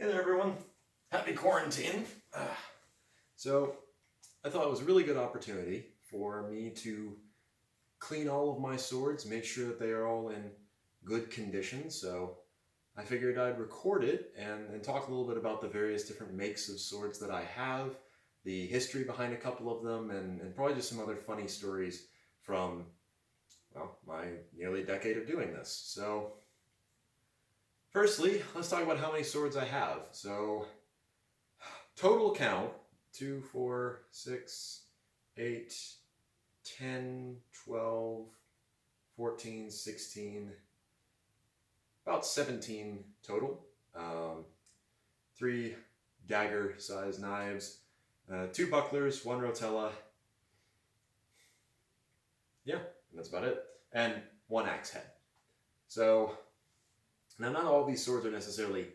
Hey there, everyone. Happy quarantine. So, I thought it was a really good opportunity for me to clean all of my swords, make sure that they are all in good condition. So, I figured I'd record it and talk a little bit about the various different makes of swords that I have, the history behind a couple of them, and probably just some other funny stories from, well, my nearly decade of doing this. So, firstly, let's talk about how many swords I have. So, total count 2, 4, 6, 8, 10, 12, 14, 16, about 17 total. 3 dagger sized knives, 2 bucklers, 1 rotella. Yeah, and that's about it. And 1 axe head. So, now not all these swords are necessarily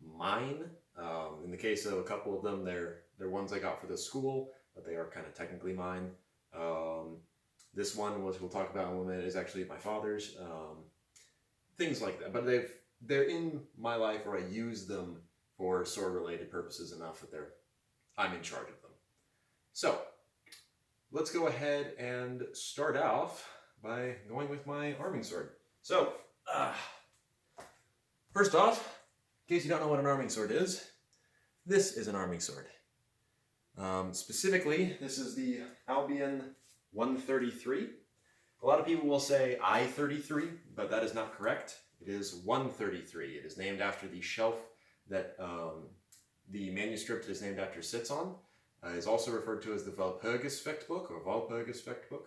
mine. In the case of a couple of them, they're ones I got for the school, but they are kind of technically mine. This one, which we'll talk about in a minute, is actually my father's. Things like that, but they're in my life, or I use them for sword-related purposes enough that I'm in charge of them. So let's go ahead and start off by going with my arming sword. So first off, in case you don't know what an arming sword is, this is an arming sword. Specifically, this is the Albion 133. A lot of people will say I-33, but that is not correct. It is 133. It is named after the shelf that the manuscript is named after sits on. It is also referred to as the Walpurgisfechtbuch or Walpurgisfechtbuch.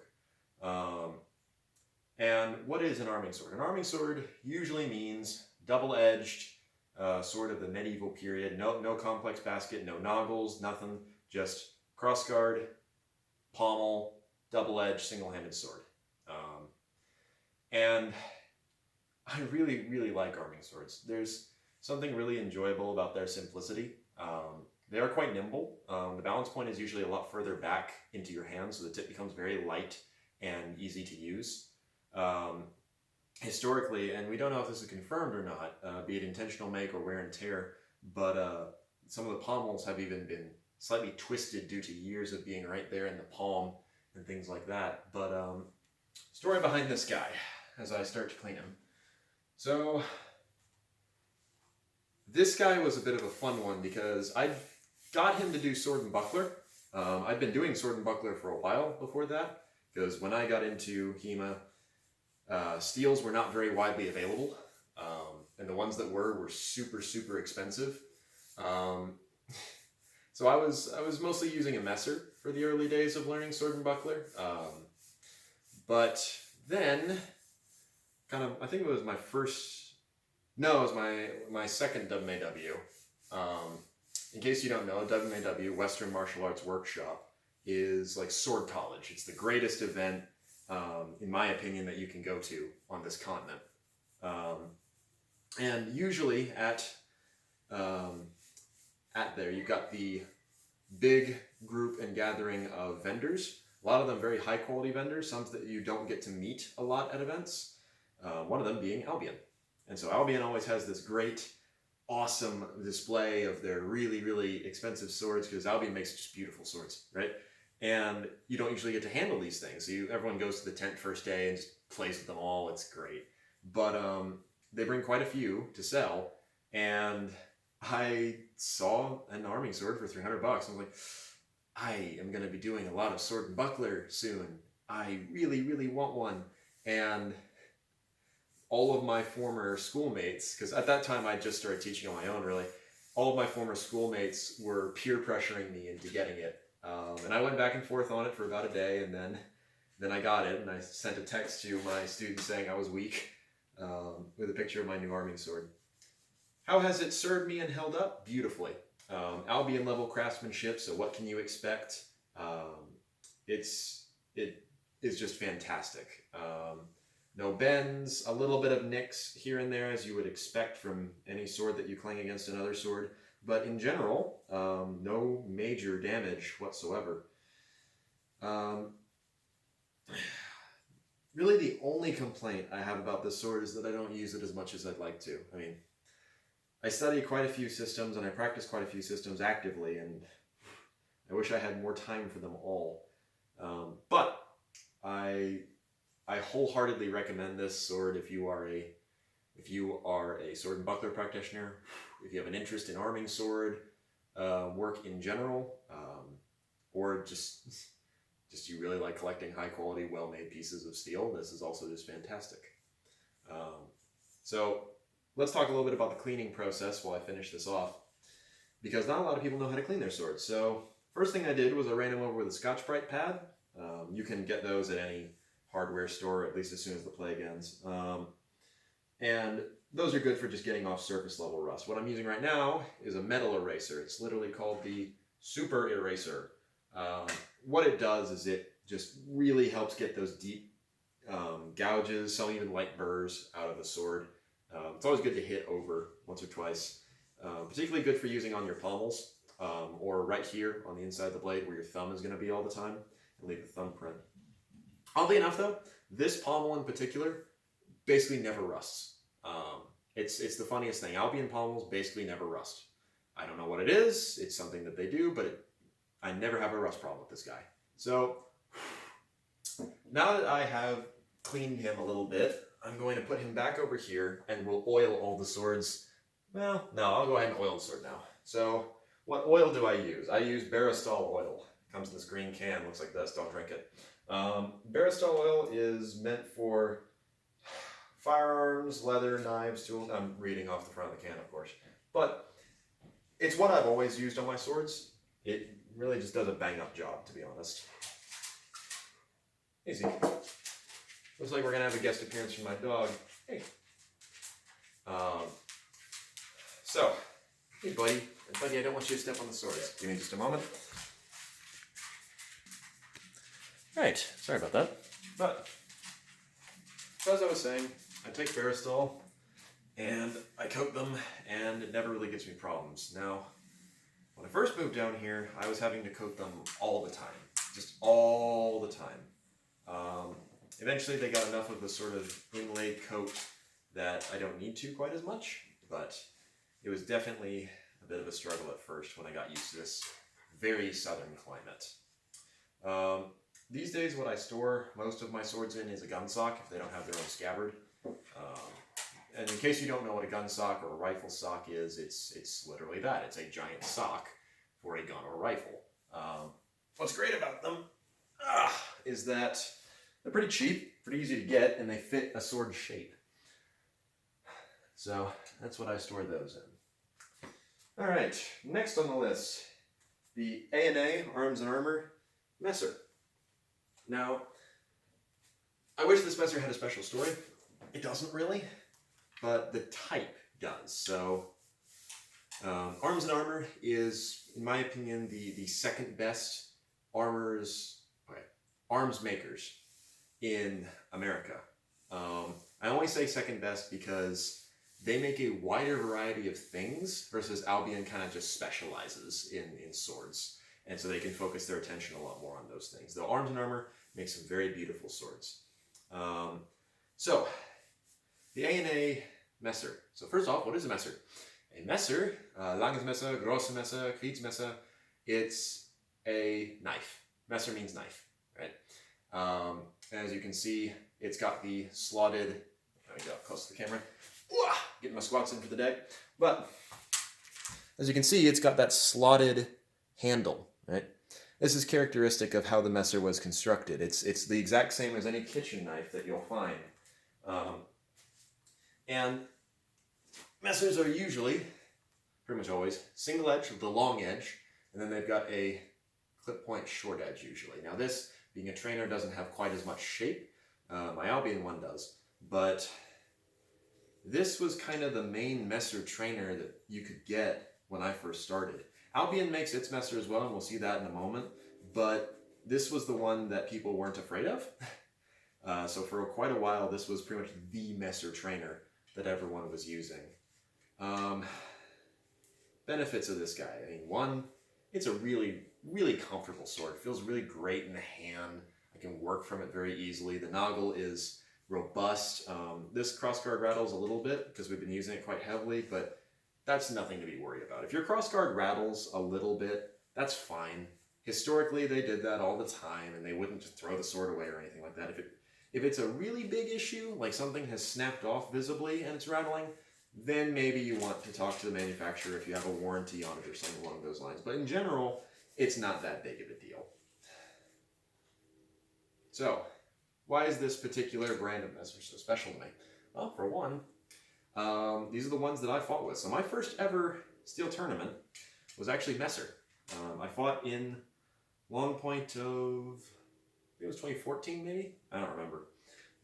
And what is an arming sword? An arming sword usually means double-edged sword of the medieval period. No complex basket, no noggles, nothing. Just crossguard, pommel, double-edged, single-handed sword. And I really, really like arming swords. There's something really enjoyable about their simplicity. They are quite nimble. The balance point is usually a lot further back into your hand, so the tip becomes very light and easy to use. Historically, and we don't know if this is confirmed or not, be it intentional make or wear and tear, but some of the pommels have even been slightly twisted due to years of being right there in the palm and things like that. But story behind this guy as I start to clean him. So this guy was a bit of a fun one because I got him to do sword and buckler. I'd been doing sword and buckler for a while before that, because when I got into HEMA, steels were not very widely available, and the ones that were super, super expensive. So I was mostly using a messer for the early days of learning sword and buckler. But then, I think it was it was my second WMAW. In case you don't know, WMAW, Western Martial Arts Workshop, is like sword college. It's the greatest event, in my opinion, that you can go to on this continent. And usually at there, you've got the big group and gathering of vendors. A lot of them very high quality vendors, some that you don't get to meet a lot at events. One of them being Albion. And so Albion always has this great, awesome display of their really, really expensive swords, because Albion makes just beautiful swords, right? And you don't usually get to handle these things. So everyone goes to the tent first day and just plays with them all. It's great. But they bring quite a few to sell. And I saw an arming sword for $300. I was like, I am going to be doing a lot of sword and buckler soon. I really, really want one. And all of my former schoolmates, because at that time I just started teaching on my own, really, all of my former schoolmates were peer pressuring me into getting it. And I went back and forth on it for about a day, and then I got it, and I sent a text to my students saying I was weak, with a picture of my new arming sword. How has it served me and held up? Beautifully. Albion level craftsmanship, so what can you expect? It is just fantastic. No bends, a little bit of nicks here and there, as you would expect from any sword that you clang against another sword, but in general, no major damage whatsoever. Really the only complaint I have about this sword is that I don't use it as much as I'd like to. I mean, I study quite a few systems and I practice quite a few systems actively, and I wish I had more time for them all. But I wholeheartly recommend this sword if you are a sword and buckler practitioner, if you have an interest in arming sword work in general, or just you really like collecting high quality, well made pieces of steel. This is also just fantastic. So let's talk a little bit about the cleaning process while I finish this off, because not a lot of people know how to clean their swords. So first thing I did was I ran them over with a Scotch-Brite pad. You can get those at any hardware store, at least as soon as the plague ends. And those are good for just getting off surface level rust. What I'm using right now is a metal eraser. It's literally called the Super Eraser. What it does is it just really helps get those deep gouges, some even light burrs out of the sword. It's always good to hit over once or twice. Particularly good for using on your pommels, or right here on the inside of the blade where your thumb is going to be all the time, and leave a thumbprint. Oddly enough though, this pommel in particular basically never rusts. It's the funniest thing. Albion pommels basically never rust. I don't know what it is. It's something that they do, but I never have a rust problem with this guy. So now that I have cleaned him a little bit, I'm going to put him back over here and we'll oil all the swords. Well, no, I'll go ahead and oil the sword now. So what oil do I use? I use Baristol oil. It comes in this green can, looks like this, don't drink it. Baristol oil is meant for firearms, leather, knives, tools. I'm reading off the front of the can, of course. But it's what I've always used on my swords. It really just does a bang-up job, to be honest. Easy. Looks like we're going to have a guest appearance from my dog. Hey. So, hey buddy. Buddy, I don't want you to step on the swords. Give me just a moment. Right, sorry about that. But, so as I was saying, I take Baristol and I coat them, and it never really gives me problems. Now, when I first moved down here, I was having to coat them all the time. Just all the time. Eventually they got enough of the sort of inlaid coat that I don't need to quite as much, but it was definitely a bit of a struggle at first when I got used to this very southern climate. These days what I store most of my swords in is a gun sock if they don't have their own scabbard. And in case you don't know what a gun sock or a rifle sock is, it's literally that. It's a giant sock for a gun or rifle. What's great about them is that they're pretty cheap, pretty easy to get, and they fit a sword shape. So that's what I store those in. All right, next on the list, the A&A Arms and Armor Messer. Now, I wish this Messer had a special story. It doesn't really, but the type does. So, Arms and Armor is, in my opinion, the second best arms makers in America. I only say second best because they make a wider variety of things versus Albion kind of just specializes in swords. And so they can focus their attention a lot more on those things. Though Arms and Armor makes some very beautiful swords. So, the A&A Messer. So first off, what is a Messer? A Messer, langes Messer, grosse Messer, Kriegsmesser, it's a knife. Messer means knife, right? As you can see, it's got the slotted, let me get up close to the camera, getting my squats in for the day. But, as you can see, it's got that slotted handle, right? This is characteristic of how the Messer was constructed. It's the exact same as any kitchen knife that you'll find. And Messers are usually, pretty much always, single edge with the long edge, and then they've got a clip point short edge usually. Now this, being a trainer, doesn't have quite as much shape. My Albion one does, but this was kind of the main Messer trainer that you could get when I first started. Albion makes its Messer as well, and we'll see that in a moment, but this was the one that people weren't afraid of. So for quite a while, this was pretty much the Messer trainer that everyone was using. Benefits of this guy. I mean, one, it's a really, really comfortable sword. It feels really great in the hand. I can work from it very easily. The noggle is robust. This crossguard rattles a little bit because we've been using it quite heavily, but that's nothing to be worried about. If your crossguard rattles a little bit, that's fine. Historically, they did that all the time, and they wouldn't just throw the sword away or anything like that. If it's a really big issue, like something has snapped off visibly and it's rattling, then maybe you want to talk to the manufacturer if you have a warranty on it or something along those lines. But in general, it's not that big of a deal. So, why is this particular brand of messer so special to me? Well, for one, these are the ones that I fought with. So my first ever steel tournament was actually messer. I fought in Long Point of, I think it was 2014 maybe? I don't remember.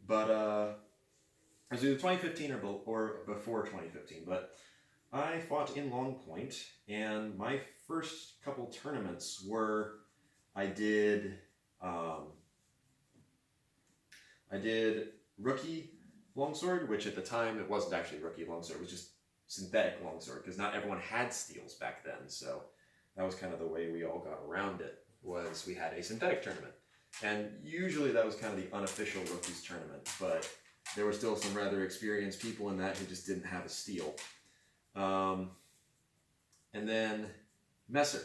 But it was either 2015 or before 2015. But I fought in Long Point, and my first couple tournaments were, I did rookie longsword, which at the time it wasn't actually rookie longsword, it was just synthetic longsword, because not everyone had steels back then. So that was kind of the way we all got around it, was we had a synthetic tournament. And usually that was kind of the unofficial rookies tournament, but there were still some rather experienced people in that who just didn't have a steel. And then messer.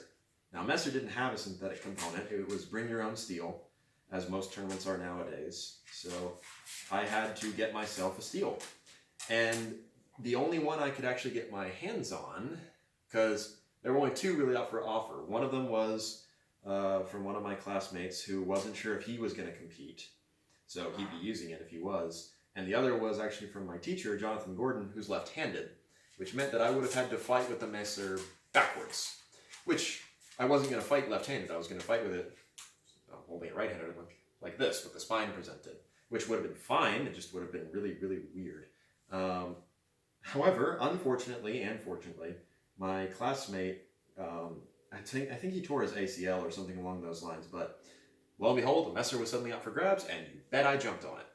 Now messer didn't have a synthetic component, it was bring your own steel, as most tournaments are nowadays. So I had to get myself a steel. And the only one I could actually get my hands on, because there were only two really out for offer. One of them was from one of my classmates who wasn't sure if he was going to compete, so he'd be using it if he was. And the other was actually from my teacher, Jonathan Gordon, who's left-handed, which meant that I would have had to fight with the messer backwards, which I wasn't going to fight left-handed. I was going to fight with it holding it right-handed, like this, with the spine presented, which would have been fine. It just would have been really, really weird. However, unfortunately and fortunately, my classmate, I think he tore his ACL or something along those lines, but lo and behold, the messer was suddenly up for grabs, and you bet I jumped on it.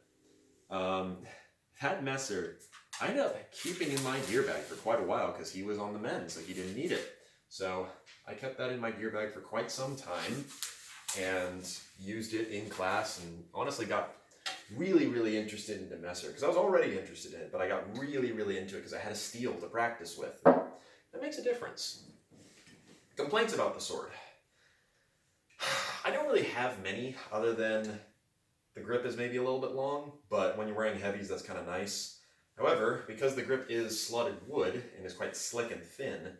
That messer, I ended up keeping in my gear bag for quite a while because he was on the mend, so he didn't need it. So I kept that in my gear bag for quite some time and used it in class, and honestly got really, really interested into messer, because I was already interested in it, but I got really, really into it because I had a steel to practice with. That makes a difference. Complaints about the sword. I don't really have many, other than the grip is maybe a little bit long, but when you're wearing heavies, that's kind of nice. However, because the grip is slotted wood and is quite slick and thin,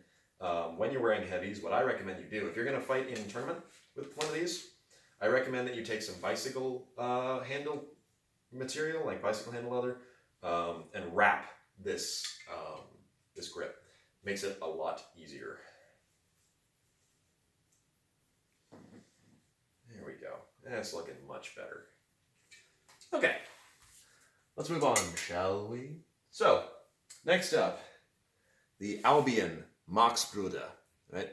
when you're wearing heavies, what I recommend you do, if you're going to fight in a tournament with one of these, I recommend that you take some bicycle handle material, like bicycle handle leather, and wrap this this grip. Makes it a lot easier. There we go. That's looking much better. Okay, let's move on, shall we? So, next up, the Albion Maxbruder, right?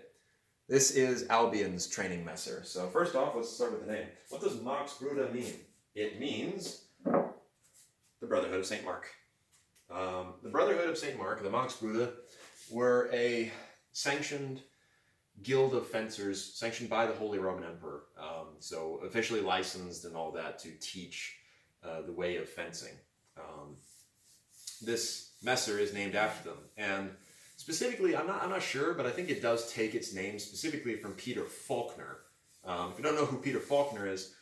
This is Albion's training messer. So first off, let's start with the name. What does Maxbruder mean? It means the Brotherhood of St. Mark. The Brotherhood of St. Mark, the Maxbruder, were a sanctioned guild of fencers, sanctioned by the Holy Roman Emperor. So officially licensed and all that to teach the way of fencing. This messer is named after them. And specifically, I'm not sure, but I think it does take its name specifically from Peter Faulkner. If you don't know who Peter Faulkner is,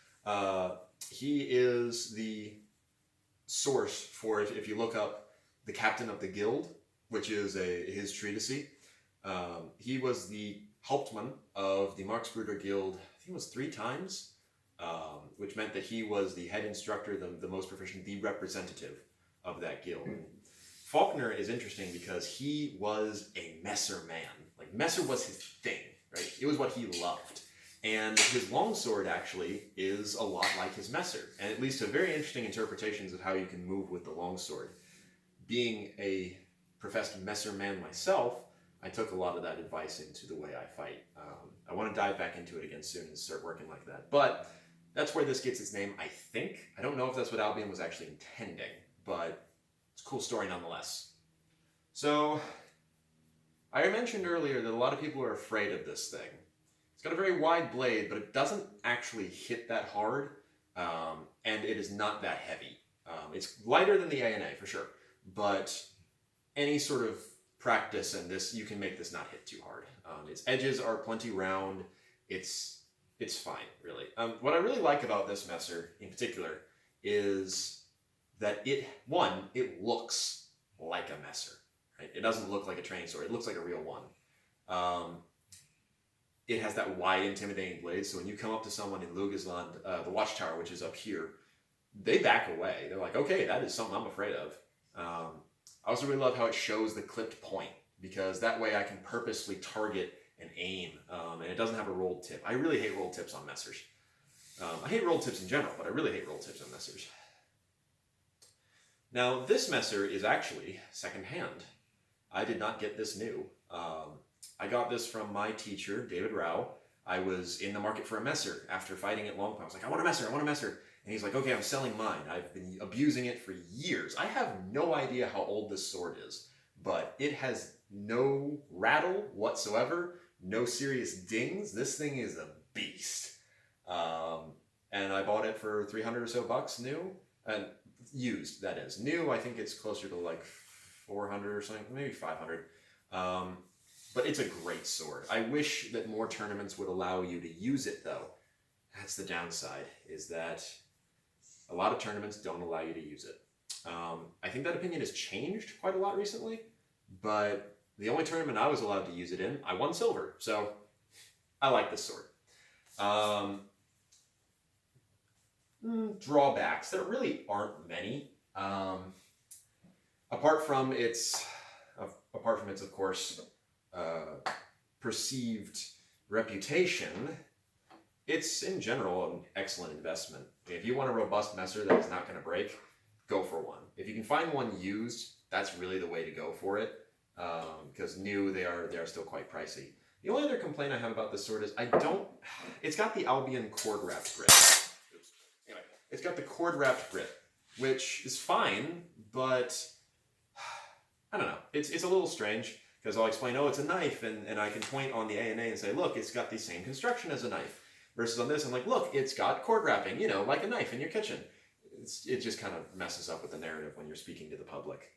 he is the source for, if you look up the Captain of the Guild, which is his treatise. He was the Hauptmann of the Maxbruder Guild, I think it was 3 times, which meant that he was the head instructor, the most proficient, the representative of that guild. And Faulkner is interesting because he was a messer man. Like, messer was his thing, right? It was what he loved. And his longsword actually is a lot like his messer, and it leads to very interesting interpretations of how you can move with the longsword. Being a professed messer man myself, I took a lot of that advice into the way I fight. I want to dive back into it again soon and start working like that. But that's where this gets its name, I think. I don't know if that's what Albion was actually intending, but it's a cool story nonetheless. So, I mentioned earlier that a lot of people are afraid of this thing. It's got a very wide blade, but it doesn't actually hit that hard, and it is not that heavy. It's lighter than the A&A, for sure, but any sort of practice and this, you can make this not hit too hard. Its edges are plenty round. It's fine, really. What I really like about this messer in particular is that it looks like a messer. Right? It doesn't look like a training sword. It looks like a real one. It has that wide, intimidating blade, so when you come up to someone in Lugisland, the watchtower, which is up here, they back away. They're like, okay, that is something I'm afraid of. I also really love how it shows the clipped point, because that way I can purposely target and aim, and it doesn't have a rolled tip. I really hate rolled tips on messers. I hate rolled tips in general, but I really hate rolled tips on messers. Now, this messer is actually secondhand. I did not get this new. I got this from my teacher, David Rao. I was in the market for a messer after fighting at Longpile. I was like, I want a messer, I want a messer. And he's like, okay, I'm selling mine. I've been abusing it for years. I have no idea how old this sword is, but it has no rattle whatsoever, no serious dings. This thing is a beast. And I bought it for 300 or so bucks new, and used, that is. New, I think it's closer to like 400 or something, maybe 500. But it's a great sword. I wish that more tournaments would allow you to use it, though. That's the downside, is that a lot of tournaments don't allow you to use it. I think that opinion has changed quite a lot recently, but the only tournament I was allowed to use it in, I won silver. So I like this sword. Drawbacks, there really aren't many. Apart from its, of course, perceived reputation, it's in general an excellent investment. If you want a robust messer that is not going to break, go for one. If you can find one used, that's really the way to go for it, because new, they are still quite pricey. The only other complaint I have about this sword is it's got the Albion cord wrapped grip. Oops. Anyway, it's got the cord wrapped grip, which is fine, but I don't know. It's a little strange, because I'll explain, oh, it's a knife, and I can point on the ANA and say, look, it's got the same construction as a knife. Versus on this, I'm like, look, it's got cord wrapping, like a knife in your kitchen. It just kind of messes up with the narrative when you're speaking to the public.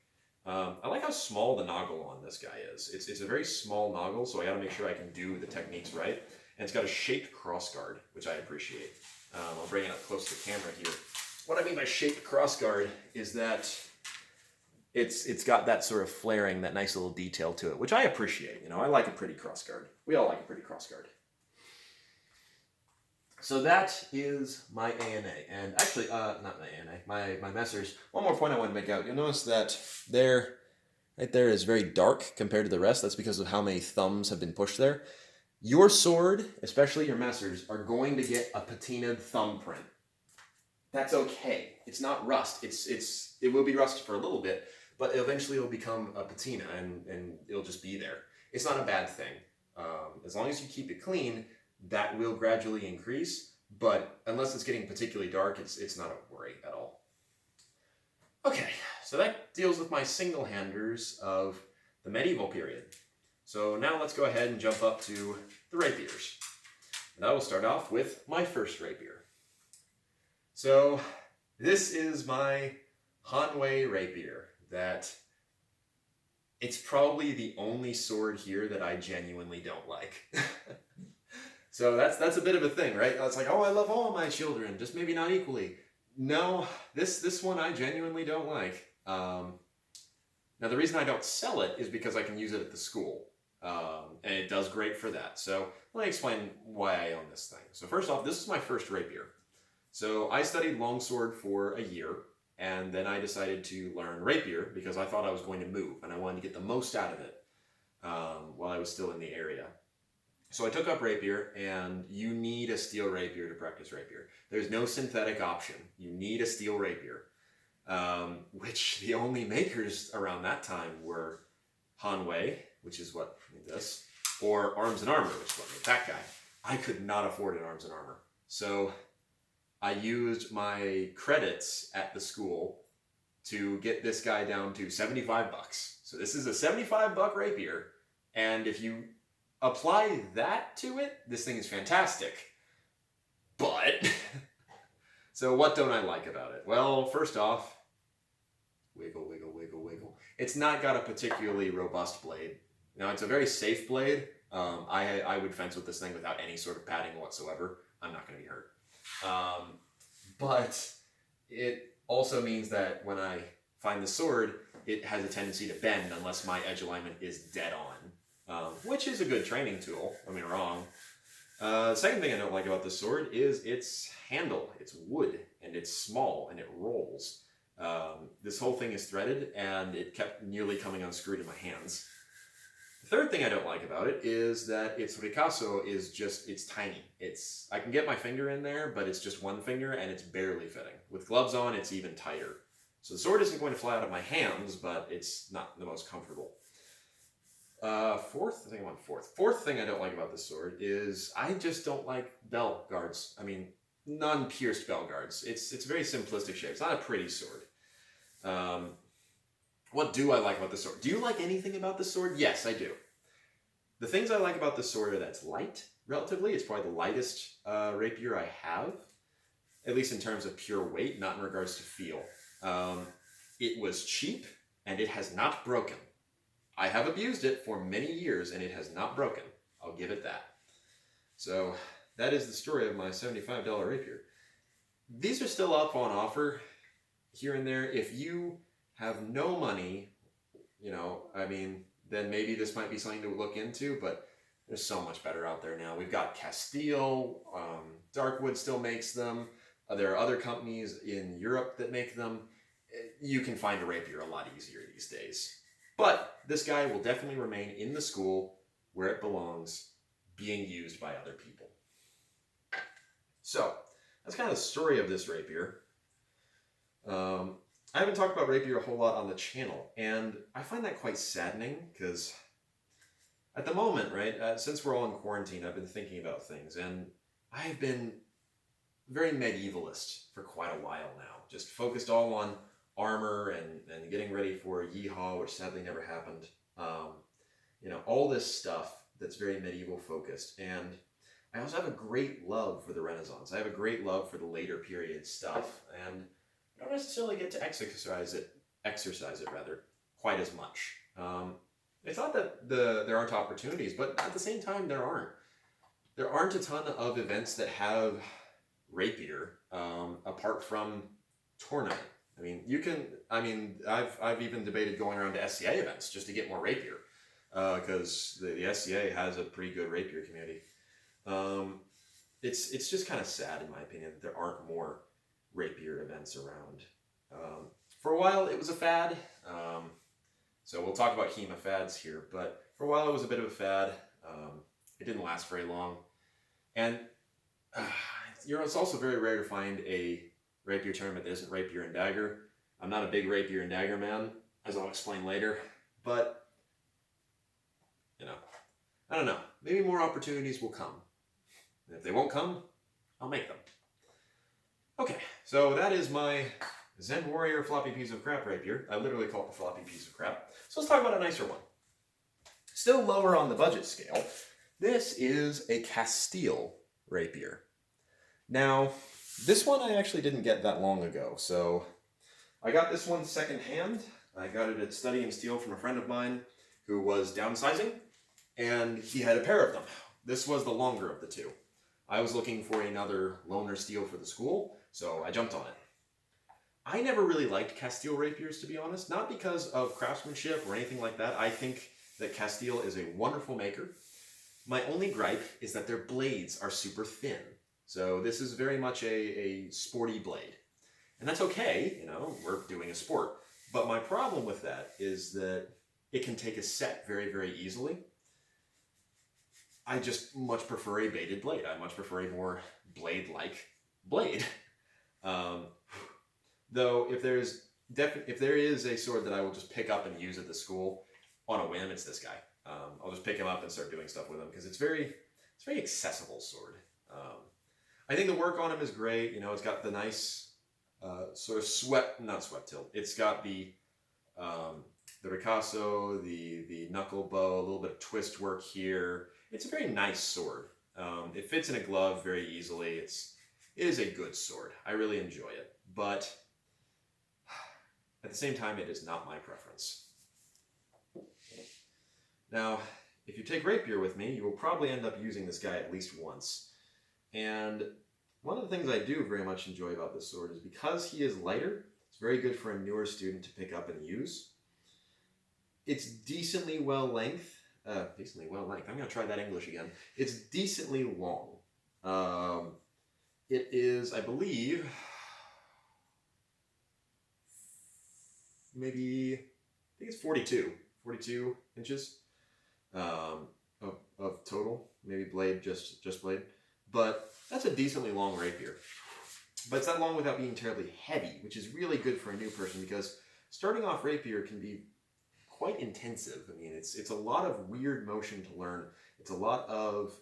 I like how small the noggle on this guy is. It's a very small noggle, so I gotta make sure I can do the techniques right. And it's got a shaped crossguard, which I appreciate. I'll bring it up close to the camera here. What I mean by shaped crossguard is that it's got that sort of flaring, that nice little detail to it, which I appreciate. I like a pretty crossguard. We all like a pretty crossguard. So that is my ANA, and actually, not my ANA, my messers. One more point I want to make out. You'll notice that right there is very dark compared to the rest. That's because of how many thumbs have been pushed there. Your sword, especially your messers, are going to get a patinaed thumbprint. That's okay. It's not rust. It will be rust for a little bit, but eventually it'll become a patina, and it'll just be there. It's not a bad thing. As long as you keep it clean, that will gradually increase, but unless it's getting particularly dark, it's not a worry at all. Okay, so that deals with my single-handers of the medieval period. So now let's go ahead and jump up to the rapiers. And I will start off with my first rapier. So this is my Hanwei rapier that it's probably the only sword here that I genuinely don't like. So that's a bit of a thing, right? It's like, oh, I love all my children, just maybe not equally. No, this one I genuinely don't like. Now, the reason I don't sell it is because I can use it at the school. And it does great for that. So let me explain why I own this thing. So first off, this is my first rapier. So I studied longsword for a year, and then I decided to learn rapier because I thought I was going to move, and I wanted to get the most out of it while I was still in the area. So I took up rapier, and you need a steel rapier to practice rapier. There's no synthetic option. You need a steel rapier, which the only makers around that time were Hanwei, which is what made this, or Arms and Armor, which is what made that guy. I could not afford an Arms and Armor. So I used my credits at the school to get this guy down to 75 bucks. So this is a 75 buck rapier, and if you apply that to it, this thing is fantastic. But, so what don't I like about it? Well, first off, wiggle, wiggle, wiggle, wiggle. It's not got a particularly robust blade. Now, it's a very safe blade. I would fence with this thing without any sort of padding whatsoever. I'm not going to be hurt. But it also means that when I find the sword, it has a tendency to bend unless my edge alignment is dead on, which is a good training tool. Don't get me wrong. The second thing I don't like about this sword is its handle. It's wood, and it's small, and it rolls. This whole thing is threaded, and it kept nearly coming unscrewed in my hands. The third thing I don't like about it is that its ricasso is just, it's tiny. I can get my finger in there, but it's just one finger, and it's barely fitting. With gloves on, it's even tighter. So the sword isn't going to fly out of my hands, but it's not the most comfortable. Fourth thing I don't like about this sword is I just don't like bell guards. I mean, non-pierced bell guards. It's a very simplistic shape. It's not a pretty sword. What do I like about this sword? Do you like anything about this sword? Yes, I do. The things I like about this sword are that it's light, relatively. It's probably the lightest rapier I have, at least in terms of pure weight, not in regards to feel. It was cheap, and it has not broken. I have abused it for many years, and it has not broken. I'll give it that. So that is the story of my $75 rapier. These are still up on offer here and there. If you have no money, then maybe this might be something to look into, but there's so much better out there now. We've got Castile, Darkwood still makes them. There are other companies in Europe that make them. You can find a rapier a lot easier these days. But this guy will definitely remain in the school where it belongs, being used by other people. So, that's kind of the story of this rapier. I haven't talked about rapier a whole lot on the channel, and I find that quite saddening, because at the moment, right, since we're all in quarantine, I've been thinking about things, and I've been very medievalist for quite a while now, just focused all on armor and getting ready for Yeehaw, which sadly never happened. All this stuff that's very medieval focused. And I also have a great love for the Renaissance. I have a great love for the later period stuff, and I don't necessarily get to exercise it quite as much. It's not that there aren't opportunities, but at the same time, there aren't. There aren't a ton of events that have rapier apart from tournament. I've even debated going around to SCA events just to get more rapier, because the SCA has a pretty good rapier community. It's just kind of sad, in my opinion, that there aren't more rapier events around. For a while, it was a fad. So we'll talk about HEMA fads here, but for a while it was a bit of a fad. It didn't last very long. And it's also very rare to find a rapier tournament that isn't rapier and dagger. I'm not a big rapier and dagger man, as I'll explain later, but I don't know. Maybe more opportunities will come. And if they won't come, I'll make them. Okay, so that is my Zen Warrior floppy piece of crap rapier. I literally call it the floppy piece of crap. So let's talk about a nicer one. Still lower on the budget scale, this is a Castile rapier. Now, this one I actually didn't get that long ago, so I got this one secondhand. I got it at Study and Steel from a friend of mine who was downsizing, and he had a pair of them. This was the longer of the two. I was looking for another loaner steel for the school, so I jumped on it. I never really liked Castile rapiers, to be honest, not because of craftsmanship or anything like that. I think that Castile is a wonderful maker. My only gripe is that their blades are super thin. So this is very much a sporty blade. And that's okay, we're doing a sport. But my problem with that is that it can take a set very, very easily. I just much prefer a baited blade. I much prefer a more blade-like blade. Though if there is a sword that I will just pick up and use at the school on a whim, it's this guy. I'll just pick him up and start doing stuff with him because it's very accessible sword. I think the work on him is great. It's got the nice sort of not swept tilt. It's got the ricasso, the knuckle bow, a little bit of twist work here. It's a very nice sword. It fits in a glove very easily. It is a good sword. I really enjoy it, but at the same time, it is not my preference. Now, if you take rapier with me, you will probably end up using this guy at least once. And one of the things I do very much enjoy about this sword is because he is lighter, it's very good for a newer student to pick up and use. It's decently well length. I'm going to try that English again. It's decently long. It is, I believe, maybe, I think it's 42 inches of total. Maybe blade, just blade. But that's a decently long rapier. But it's that long without being terribly heavy, which is really good for a new person because starting off rapier can be quite intensive. I mean, it's a lot of weird motion to learn. It's a lot of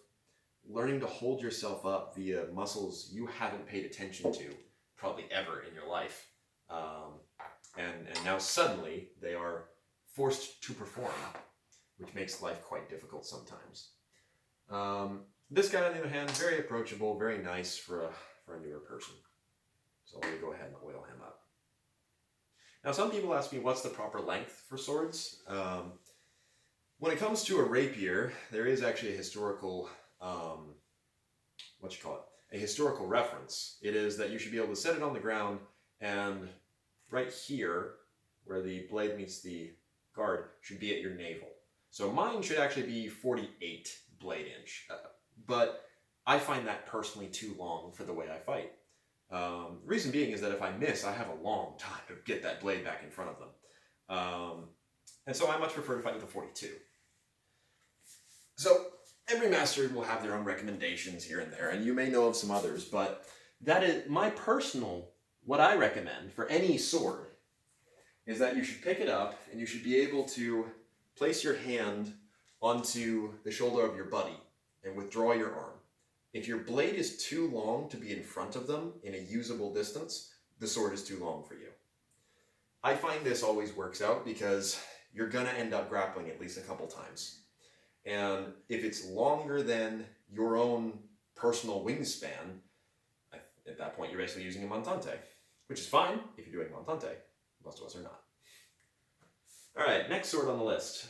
learning to hold yourself up via muscles you haven't paid attention to probably ever in your life. And now suddenly they are forced to perform, which makes life quite difficult sometimes. This guy, on the other hand, very approachable, very nice for a newer person. So let me go ahead and oil him up. Now, some people ask me what's the proper length for swords. When it comes to a rapier, there is actually a historical, a historical reference. It is that you should be able to set it on the ground, and right here, where the blade meets the guard, should be at your navel. So mine should actually be 48 blade inch, but I find that personally too long for the way I fight. The reason being is that if I miss, I have a long time to get that blade back in front of them. And so I much prefer to fight with a 42. So every master will have their own recommendations here and there, and you may know of some others, but that is my personal, what I recommend for any sword is that you should pick it up and you should be able to place your hand onto the shoulder of your buddy and withdraw your arm. If your blade is too long to be in front of them in a usable distance, the sword is too long for you. I find this always works out because you're going to end up grappling at least a couple times. And if it's longer than your own personal wingspan, at that point you're basically using a montante, which is fine if you're doing montante. Most of us are not. All right, next sword on the list,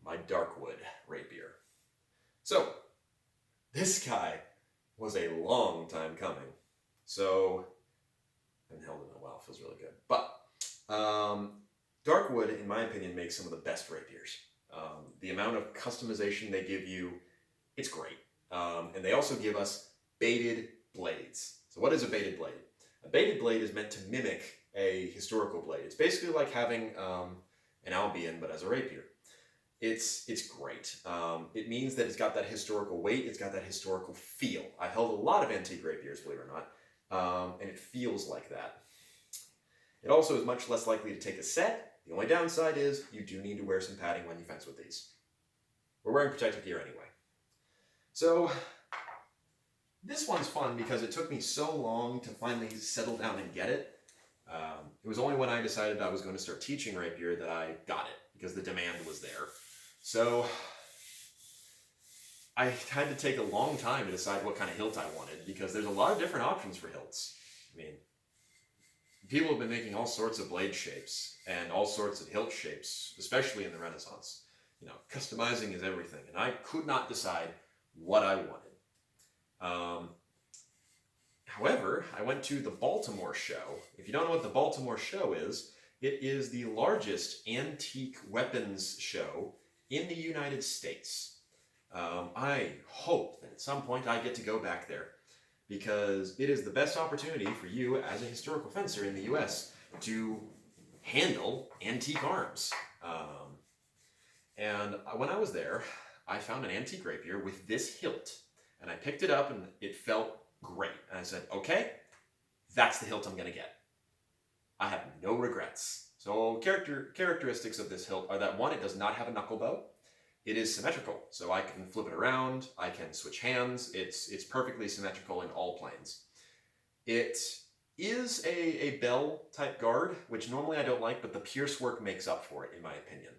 my Darkwood rapier. So, this guy was a long time coming. So, I haven't held it in a while, feels really good. But, Darkwood, in my opinion, makes some of the best rapiers. The amount of customization they give you, it's great. And they also give us baited blades. So what is a baited blade? A baited blade is meant to mimic a historical blade. It's basically like having an Albion, but as a rapier. It's great. It means that it's got that historical weight, it's got that historical feel. I've held a lot of antique rapiers, believe it or not, and it feels like that. It also is much less likely to take a set. The only downside is you do need to wear some padding when you fence with these. We're wearing protective gear anyway. So, this one's fun because it took me so long to finally settle down and get it. It was only when I decided I was going to start teaching rapier that I got it, because the demand was there. So, I had to take a long time to decide what kind of hilt I wanted, because there's a lot of different options for hilts. I mean, people have been making all sorts of blade shapes and all sorts of hilt shapes, especially in the Renaissance. You know, customizing is everything, and I could not decide what I wanted. However, I went to the Baltimore show. If you don't know what the Baltimore show is, it is the largest antique weapons show in the United States. I hope that at some point I get to go back there, because it is the best opportunity for you as a historical fencer in the US to handle antique arms. And when I was there, I found an antique rapier with this hilt, and I picked it up and it felt great. And I said, okay, that's the hilt I'm going to get. I have no regrets. So characteristics of this hilt are that, one, it does not have a knuckle bow. It is symmetrical, so I can flip it around, I can switch hands, it's perfectly symmetrical in all planes. It is a bell type guard, which normally I don't like, but the pierce work makes up for it, in my opinion.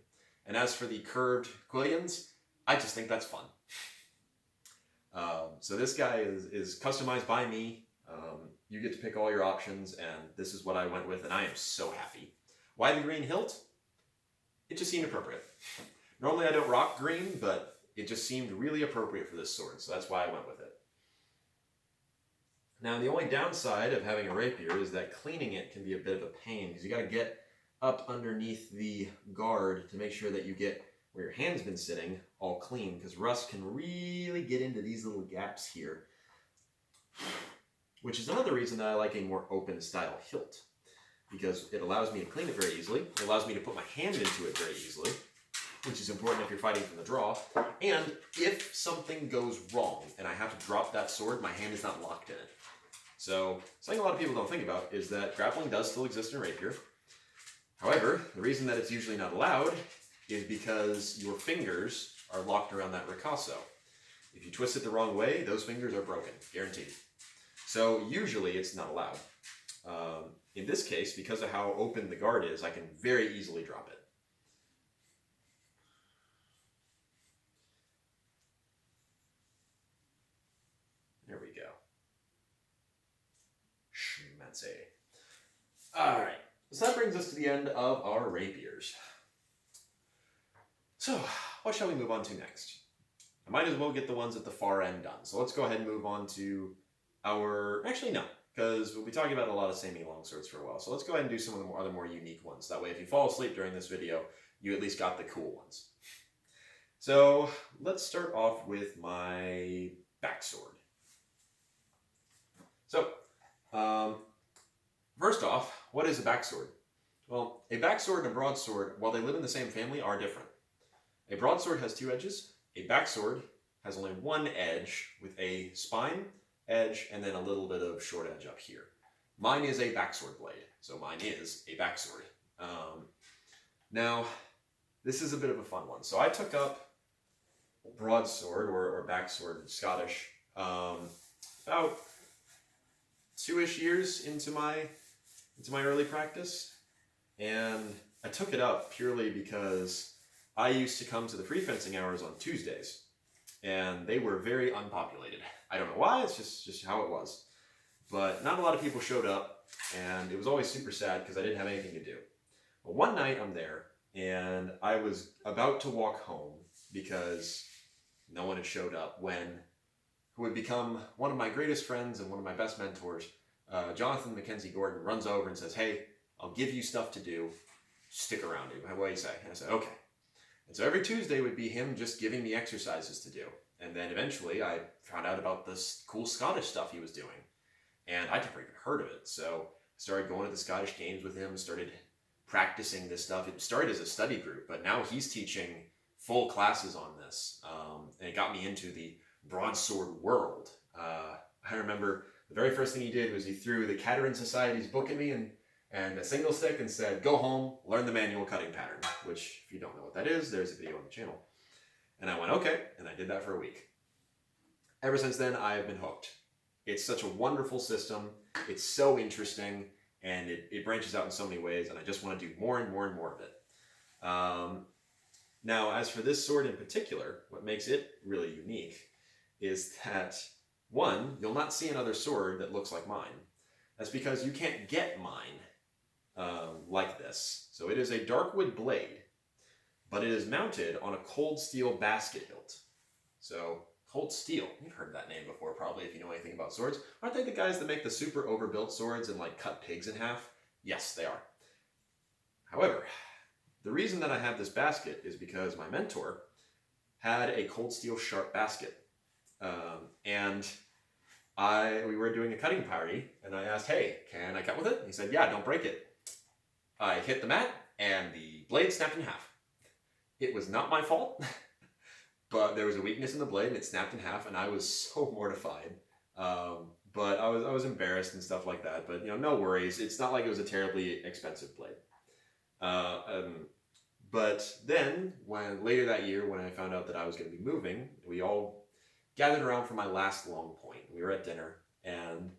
And as for the curved quillions, I just think that's fun. So this guy is customized by me. You get to pick all your options, and this is what I went with, and I am so happy. Why the green hilt? It just seemed appropriate. Normally I don't rock green, but it just seemed really appropriate for this sword, so that's why I went with it. Now, the only downside of having a rapier is that cleaning it can be a bit of a pain, because you got to get up underneath the guard to make sure that you get where your hand's been sitting all clean, because rust can really get into these little gaps here, which is another reason that I like a more open style hilt, because it allows me to clean it very easily. It allows me to put my hand into it very easily, which is important if you're fighting from the draw. And if something goes wrong and I have to drop that sword, my hand is not locked in it. So something a lot of people don't think about is that grappling does still exist in rapier. However, the reason that it's usually not allowed is because your fingers are locked around that ricasso. If you twist it the wrong way, those fingers are broken, guaranteed. So usually it's not allowed. In this case, because of how open the guard is, I can very easily drop it. There we go. Schmancy. All right. So that brings us to the end of our rapiers. So, what shall we move on to next? I might as well get the ones at the far end done. So let's go ahead and move on to our... Actually, no, because we'll be talking about a lot of samey longswords for a while. So let's go ahead and do some of the other more unique ones. That way, if you fall asleep during this video, you at least got the cool ones. So let's start off with my backsword. So, first off, what is a backsword? Well, a backsword and a broadsword, while they live in the same family, are different. A broadsword has two edges. A backsword has only one edge with a spine, edge, and then a little bit of short edge up here. Mine is a backsword blade, so mine is a backsword. Now, this is a bit of a fun one. So I took up broadsword, or backsword, Scottish, about 2-ish years into my early practice, and I took it up purely because I used to come to the free fencing hours on Tuesdays, and they were very unpopulated. I don't know why, it's just how it was. But not a lot of people showed up, and it was always super sad because I didn't have anything to do. But one night I'm there, and I was about to walk home because no one had showed up when who would become one of my greatest friends and one of my best mentors, Jonathan Mackenzie Gordon, runs over and says, "Hey, I'll give you stuff to do. Stick around. What do you say?" And I said, "Okay." And so every Tuesday would be him just giving me exercises to do. And then eventually I found out about this cool Scottish stuff he was doing. And I'd never even heard of it. So I started going to the Scottish games with him, started practicing this stuff. It started as a study group, but now he's teaching full classes on this. And it got me into the broadsword world. I remember the very first thing he did was he threw the Cateran Society's book at me and a single stick and said, "Go home, learn the manual cutting pattern," which, if you don't know what that is, there's a video on the channel. And I went, okay, and I did that for a week. Ever since then, I have been hooked. It's such a wonderful system, it's so interesting, and it branches out in so many ways, and I just want to do more and more and more of it. Now, as for this sword in particular, what makes it really unique is that, one, you'll not see another sword that looks like mine. That's because you can't get mine like this. So it is a darkwood blade, but it is mounted on a cold steel basket hilt. So, cold steel, you've heard that name before probably if you know anything about swords. Aren't they the guys that make the super overbuilt swords and like cut pigs in half? Yes, they are. However, the reason that I have this basket is because my mentor had a cold steel sharp basket. And we were doing a cutting party, and I asked, "Hey, can I cut with it?" He said, "Yeah, don't break it." I hit the mat, and the blade snapped in half. It was not my fault, but there was a weakness in the blade, and it snapped in half, and I was so mortified. But I was embarrassed and stuff like that. But no worries. It's not like it was a terribly expensive blade. But then, later that year, when I found out that I was going to be moving, we all gathered around for my last long point. We were at dinner, and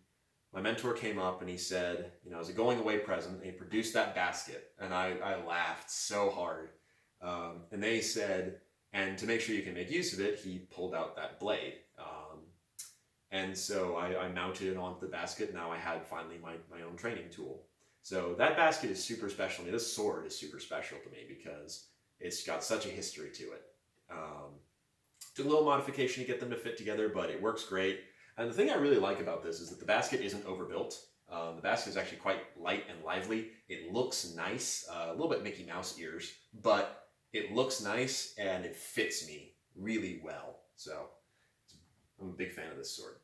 my mentor came up and he said, as a going away present, and he produced that basket, and I laughed so hard. And they said, and to make sure you can make use of it, he pulled out that blade. And so I mounted it onto the basket. Now I had finally my own training tool. So that basket is super special to me. This sword is super special to me because It's got such a history to it. Took a little modification to get them to fit together, but it works great. And the thing I really like about this is that the basket isn't overbuilt. The basket is actually quite light and lively. It looks nice, a little bit Mickey Mouse ears, but it looks nice and it fits me really well. So I'm a big fan of this sword.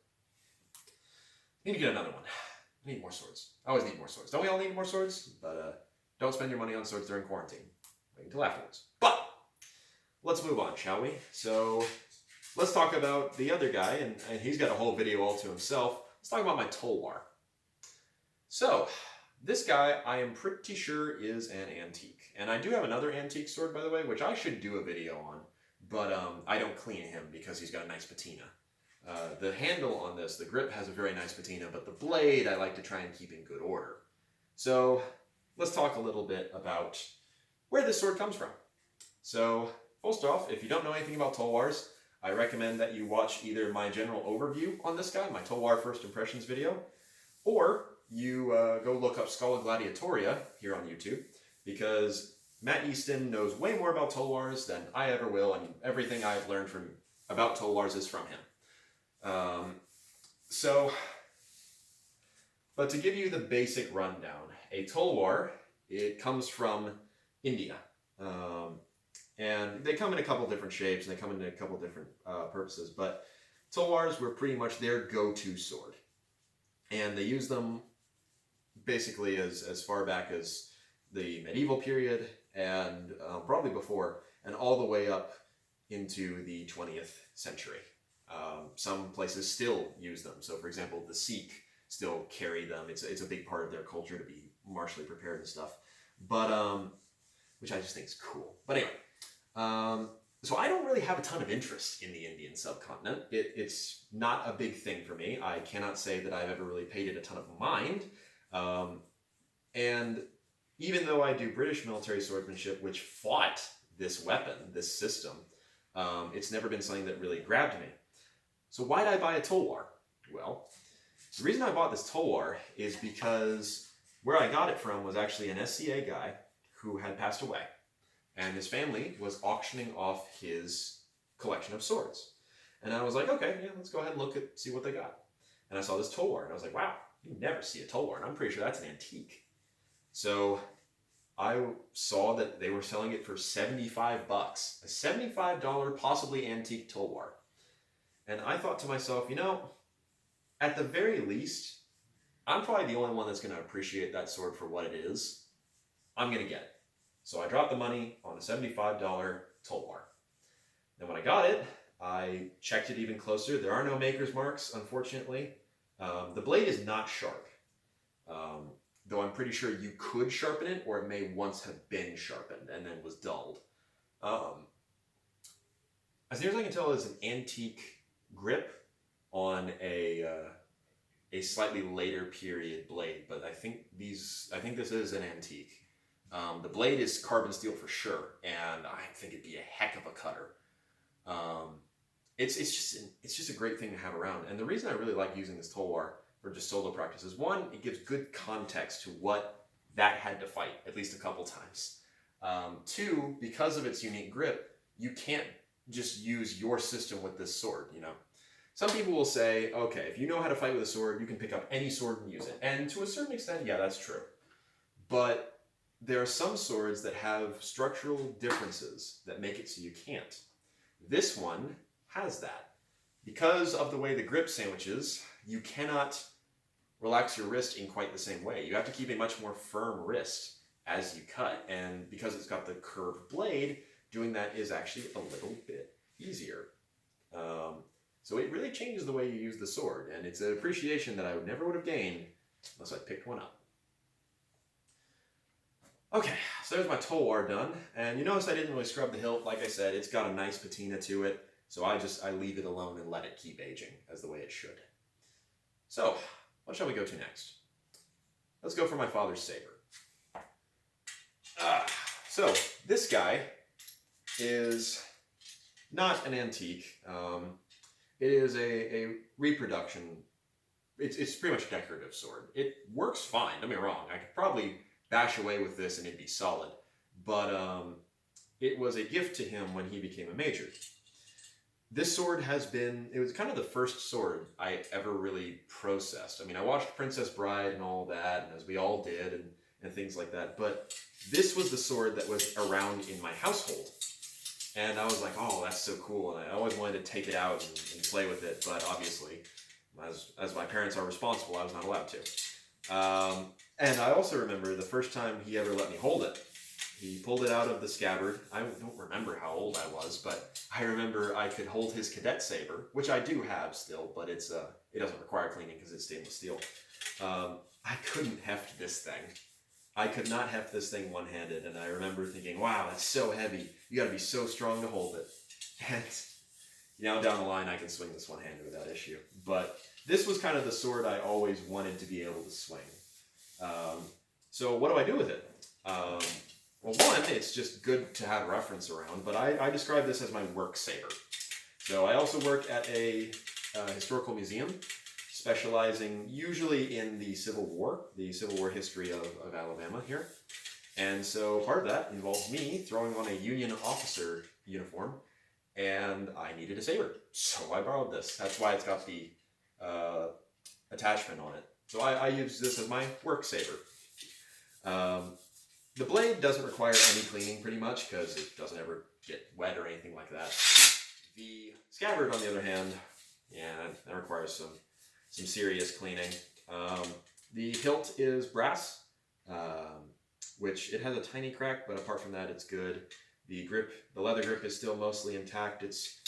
I need to get another one. I need more swords. I always need more swords. Don't we all need more swords? But don't spend your money on swords during quarantine. Wait until afterwards. But let's move on, shall we? So let's talk about the other guy, and he's got a whole video all to himself. Let's talk about my Tolwar. So this guy, I am pretty sure is an antique. And I do have another antique sword, by the way, which I should do a video on, but I don't clean him because he's got a nice patina. The handle on this, the grip has a very nice patina, but the blade I like to try and keep in good order. So let's talk a little bit about where this sword comes from. So first off, if you don't know anything about Tolwars, I recommend that you watch either my general overview on this guy, my Tolwar First Impressions video, or you go look up Scala Gladiatoria here on YouTube, because Matt Easton knows way more about Tolwars than I ever will, and everything I've learned about Tolwars is from him. But to give you the basic rundown, a Tolwar, it comes from India. And they come in a couple different shapes, and they come in a couple different purposes, but Tolwars were pretty much their go-to sword. And they used them basically as far back as the medieval period, and probably before, and all the way up into the 20th century. Some places still use them. So for example, the Sikh still carry them. It's a big part of their culture to be martially prepared and stuff. But, which I just think is cool. But anyway, so I don't really have a ton of interest in the Indian subcontinent. It's not a big thing for me. I cannot say that I've ever really paid it a ton of mind. And even though I do British military swordsmanship, which fought this weapon, this system, it's never been something that really grabbed me. So why did I buy a Tolwar? Well, the reason I bought this Tolwar is because where I got it from was actually an SCA guy who had passed away. And his family was auctioning off his collection of swords. And I was like, okay, yeah, let's go ahead and see what they got. And I saw this Tolwar, and I was like, wow, you never see a Tolwar, and I'm pretty sure that's an antique. So I saw that they were selling it for $75, a $75 possibly antique Tolwar. And I thought to myself, you know, at the very least, I'm probably the only one that's going to appreciate that sword for what it is. I'm going to get it. So I dropped the money on a $75 Tolwar. Then when I got it, I checked it even closer. There are no maker's marks, unfortunately. The blade is not sharp, though I'm pretty sure you could sharpen it, or it may once have been sharpened and then was dulled. As near as I can tell, it's an antique grip on a slightly later period blade, but I think this is an antique. The blade is carbon steel for sure, and I think it'd be a heck of a cutter. It's just a great thing to have around. And the reason I really like using this Tolwar for just solo practice is, one, it gives good context to what that had to fight at least a couple times. Two, because of its unique grip, you can't just use your system with this sword, you know. Some people will say, okay, if you know how to fight with a sword, you can pick up any sword and use it. And to a certain extent, yeah, that's true. But there are some swords that have structural differences that make it so you can't. This one has that. Because of the way the grip sandwiches, you cannot relax your wrist in quite the same way. You have to keep a much more firm wrist as you cut. And because it's got the curved blade, doing that is actually a little bit easier. So it really changes the way you use the sword, and it's an appreciation that I never would have gained unless I picked one up. Okay, so there's my Tolwar done, and you notice I didn't really scrub the hilt. Like I said, it's got a nice patina to it, so I leave it alone and let it keep aging as the way it should. So, what shall we go to next? Let's go for my father's saber. So, this guy is not an antique. It is a reproduction. It's pretty much a decorative sword. It works fine, don't get me wrong. I could probably bash away with this and it'd be solid. But it was a gift to him when he became a major. This sword it was kind of the first sword I ever really processed. I mean, I watched Princess Bride and all that, and as we all did, and things like that, but this was the sword that was around in my household. And I was like, oh, that's so cool, and I always wanted to take it out and play with it, but obviously, as my parents are responsible, I was not allowed to. And I also remember the first time he ever let me hold it. He pulled it out of the scabbard. I don't remember how old I was, but I remember I could hold his cadet saber, which I do have still, but it doesn't require cleaning because it's stainless steel. I couldn't heft this thing. I could not heft this thing one-handed, and I remember thinking, wow, that's so heavy. You gotta be so strong to hold it. And down the line, I can swing this one-handed without issue. But this was kind of the sword I always wanted to be able to swing. So what do I do with it? Well, one, it's just good to have reference around, but I describe this as my work saber. So I also work at a historical museum, specializing usually in the Civil War history of Alabama here. And so part of that involves me throwing on a Union officer uniform, and I needed a saber. So I borrowed this. That's why it's got the attachment on it. So I use this as my work saber. The blade doesn't require any cleaning pretty much because it doesn't ever get wet or anything like that. The scabbard, on the other hand, yeah, that requires some serious cleaning. The hilt is brass, which it has a tiny crack, but apart from that, it's good. The leather grip is still mostly intact. It's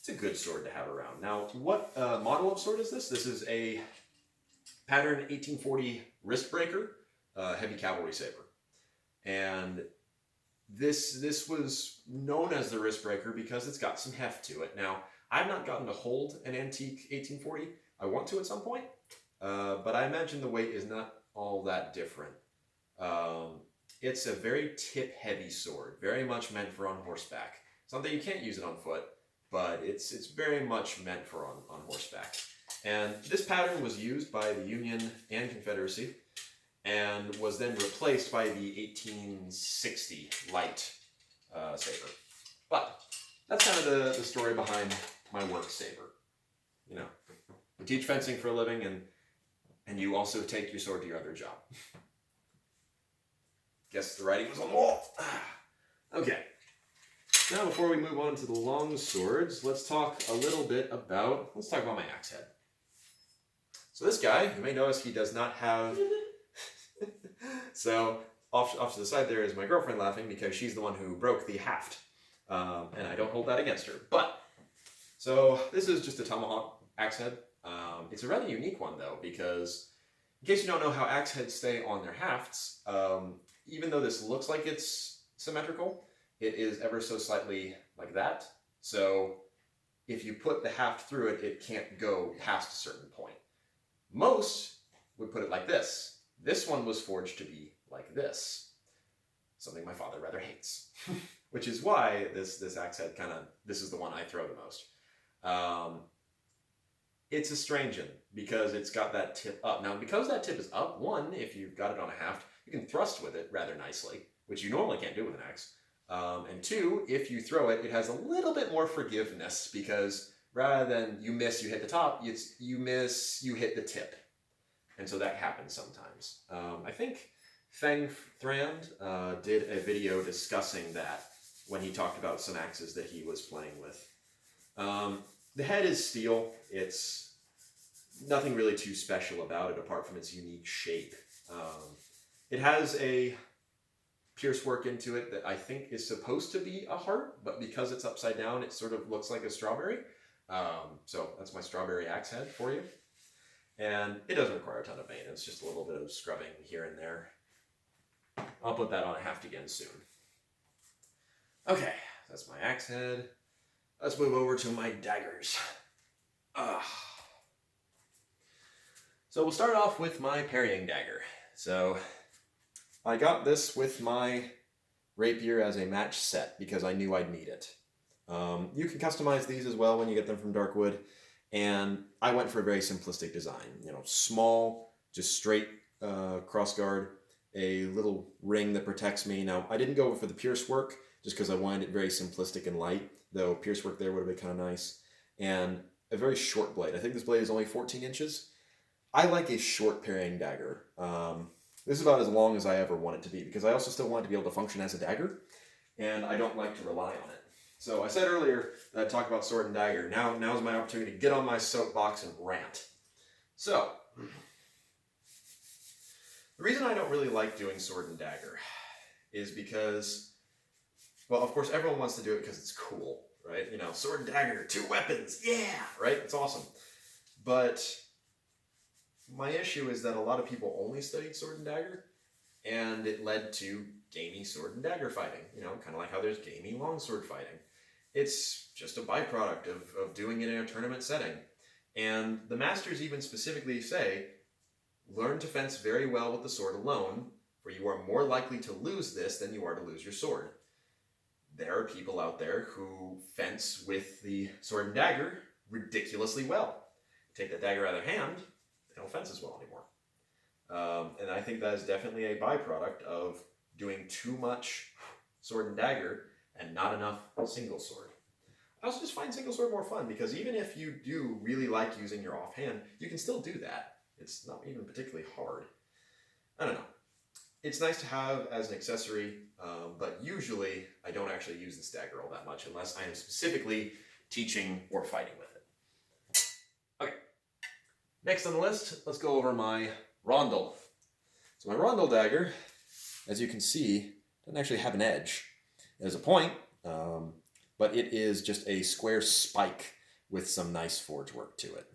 a good sword to have around. Now, what model of sword is this? This is a pattern 1840 wrist breaker, heavy cavalry saber. And this was known as the wrist breaker because it's got some heft to it. Now, I've not gotten to hold an antique 1840. I want to at some point, but I imagine the weight is not all that different. It's a very tip-heavy sword, very much meant for on horseback. Something you can't use it on foot, but it's very much meant for on horseback. And this pattern was used by the Union and Confederacy, and was then replaced by the 1860 light saber. But that's kind of the story behind my work saber. You teach fencing for a living, and you also take your sword to your other job. Guess the writing was on the wall. Okay. Now, before we move on to the long swords, let's talk about my axe head. So this guy, you may notice he does not have... So, off to the side there is my girlfriend laughing because she's the one who broke the haft. And I don't hold that against her. So this is just a tomahawk axe head. It's a rather unique one though, because in case you don't know how axe heads stay on their hafts, even though this looks like it's symmetrical, it is ever so slightly like that. So if you put the haft through it, it can't go past a certain point. Most would put it like this. This one was forged to be like this. Something my father rather hates. Which is why this axe head this is the one I throw the most. It's a strange one because it's got that tip up. Now, because that tip is up, one, if you've got it on a haft, you can thrust with it rather nicely, which you normally can't do with an axe. And two, if you throw it, it has a little bit more forgiveness because rather than you miss, you hit the top, you miss, you hit the tip. And so that happens sometimes. I think Feng Thrand did a video discussing that when he talked about some axes that he was playing with. The head is steel. It's nothing really too special about it apart from its unique shape. It has a pierce work into it that I think is supposed to be a heart, but because it's upside down, it sort of looks like a strawberry. So that's my strawberry axe head for you. And it doesn't require a ton of maintenance, just a little bit of scrubbing here and there. I'll put that on a haft again soon. Okay, that's my axe head. Let's move over to my daggers. So we'll start off with my parrying dagger. So I got this with my rapier as a match set because I knew I'd need it. You can customize these as well when you get them from Darkwood. And I went for a very simplistic design. Small, just straight crossguard, a little ring that protects me. Now, I didn't go for the pierce work just because I wanted it very simplistic and light, though pierce work there would have been kind of nice. And a very short blade. I think this blade is only 14 inches. I like a short parrying dagger. This is about as long as I ever want it to be, because I also still want it to be able to function as a dagger, and I don't like to rely on it. So I said earlier that I'd talk about sword and dagger. Now's my opportunity to get on my soapbox and rant. So, the reason I don't really like doing sword and dagger is because, well, of course, everyone wants to do it because it's cool, right? You know, sword and dagger, 2 weapons, yeah, right? It's awesome. But my issue is that a lot of people only studied sword and dagger, and it led to gamey sword and dagger fighting. You know, kind of like how there's gamey longsword fighting. It's just a byproduct of doing it in a tournament setting. And the masters even specifically say, learn to fence very well with the sword alone, for you are more likely to lose this than you are to lose your sword. There are people out there who fence with the sword and dagger ridiculously well. Take that dagger out of their hand, they don't fence as well anymore. And I think that is definitely a byproduct of doing too much sword and dagger and not enough single sword. I also just find single sword more fun, because even if you do really like using your offhand, you can still do that. It's not even particularly hard. I don't know. It's nice to have as an accessory, but usually I don't actually use this dagger all that much unless I am specifically teaching or fighting with it. Okay. Next on the list, let's go over my rondel. So my rondel dagger, as you can see, doesn't actually have an edge. It has a point, but it is just a square spike with some nice forge work to it.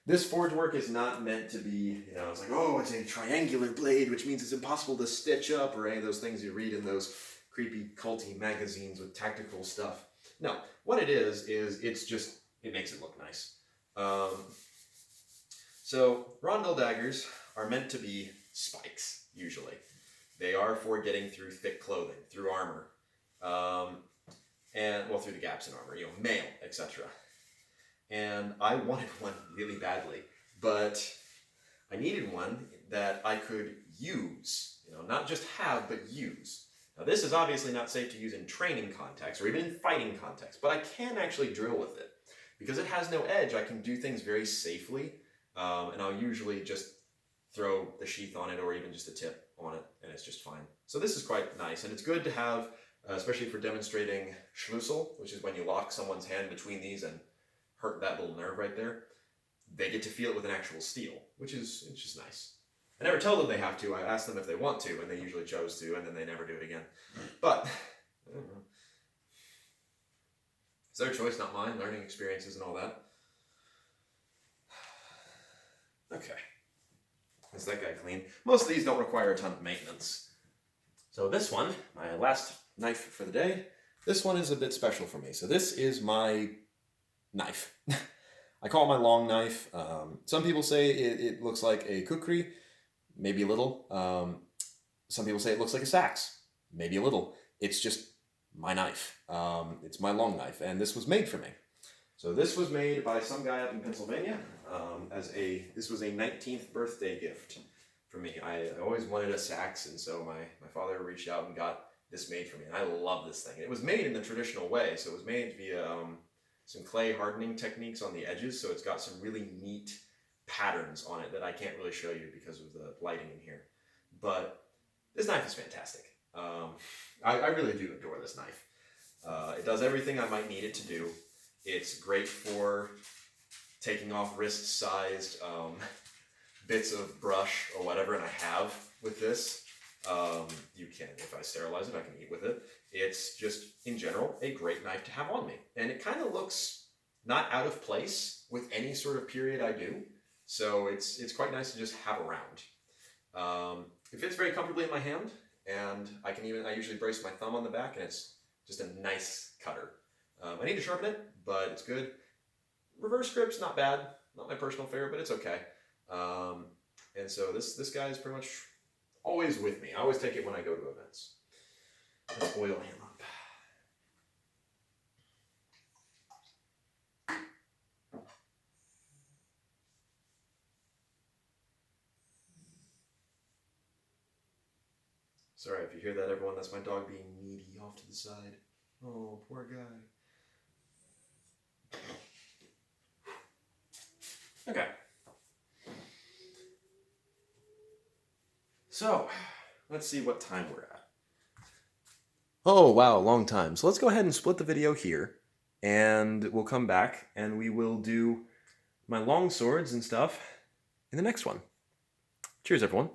This forge work is not meant to be, you know, it's like, oh, it's a triangular blade, which means it's impossible to stitch up, or any of those things you read in those creepy culty magazines with tactical stuff. No, what it is it's just, it makes it look nice. So rondel daggers are meant to be spikes, usually. They are for getting through thick clothing, through armor, and, well, through the gaps in armor, you know, mail, etc. And I wanted one really badly, but I needed one that I could use, you know, not just have, but use. Now, this is obviously not safe to use in training context or even in fighting context, but I can actually drill with it. Because it has no edge, I can do things very safely, and I'll usually just throw the sheath on it or even just a tip on it, and it's just fine. So this is quite nice, and it's good to have, especially for demonstrating Schlussel, which is when you lock someone's hand between these and hurt that little nerve right there. They get to feel it with an actual steel, which is, it's just nice. I never tell them they have to. I ask them if they want to, and they usually chose to, and then they never do it again. But, I don't know. It's their choice, not mine. Learning experiences and all that. Okay. Is that guy clean? Most of these don't require a ton of maintenance. So this one, my last knife for the day, this one is a bit special for me. So this is my knife. I call it my long knife. Some people say it looks like a kukri, maybe a little. Some people say it looks like a sax, maybe a little. It's just my knife. It's my long knife, and this was made for me. So this was made by some guy up in Pennsylvania this was a 19th birthday gift for me. I always wanted a sax, and so my father reached out and got this made for me, and I love this thing. It was made in the traditional way, so it was made via some clay hardening techniques on the edges, so it's got some really neat patterns on it that I can't really show you because of the lighting in here. But this knife is fantastic. I really do adore this knife. It does everything I might need it to do. It's great for taking off wrist-sized bits of brush or whatever, and I have with this. You can, if I sterilize it, I can eat with it. It's just, in general, a great knife to have on me. And it kind of looks not out of place with any sort of period I do. So it's quite nice to just have around. It fits very comfortably in my hand, and I usually brace my thumb on the back, and it's just a nice cutter. I need to sharpen it, but it's good. Reverse grip's not bad. Not my personal favorite, but it's okay. And so this guy is pretty much always with me. I always take it when I go to events. Let's oil him up. Sorry if you hear that, everyone. That's my dog being needy off to the side. Oh, poor guy. Okay. So, let's see what time we're at. Oh, wow, long time. So let's go ahead and split the video here, and we'll come back, and we will do my long swords and stuff in the next one. Cheers, everyone.